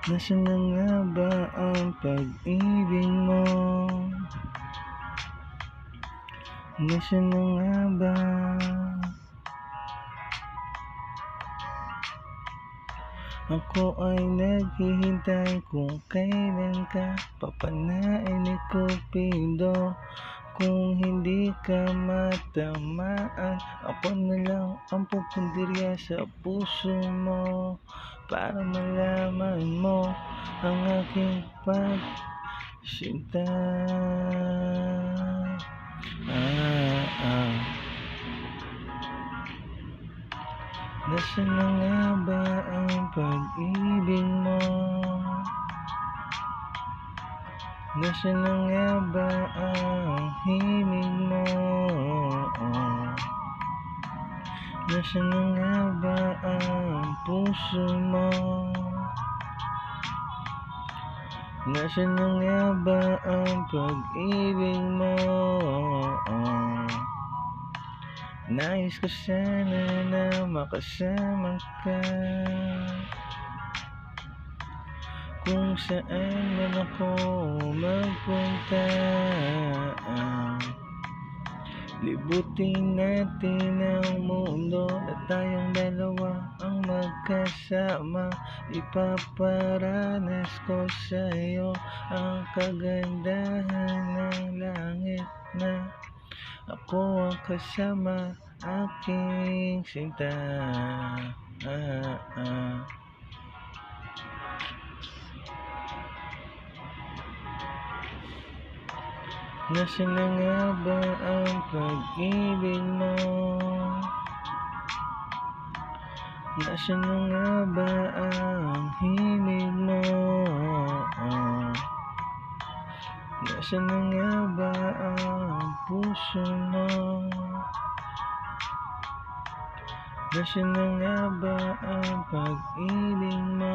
Nasaan na nga ba ang pag-ibig mo? Nasaan na nga ba? Ako ay naghihintay kung kailan ka papanain ni Cupido. Kung hindi ka matamaan, ako na lang ang pupundirya sa puso mo, para malaman mo ang aking pagsinta. Nasaan na nga ba ang pag-ibig mo? Nasaan na nga ba ang himig mo? Nasaan na nga ba ang puso mo? Nasaan na nga ba ang pag-ibig mo? Nais ko sana na makasama ka kung saan man ako magpunta. Libutin natin ang mundo na tayong dalawa ang magkasama. Ipaparanas ko sa iyo ang kagandahan ng langit na ako ang kasama aking sinta. Nasaan na nga ba ang pag-ibig mo? Nasaan na nga ba ang himig mo? Nasaan na nga ba ang puso mo? Nasaan na nga ba ang pag-ibig mo?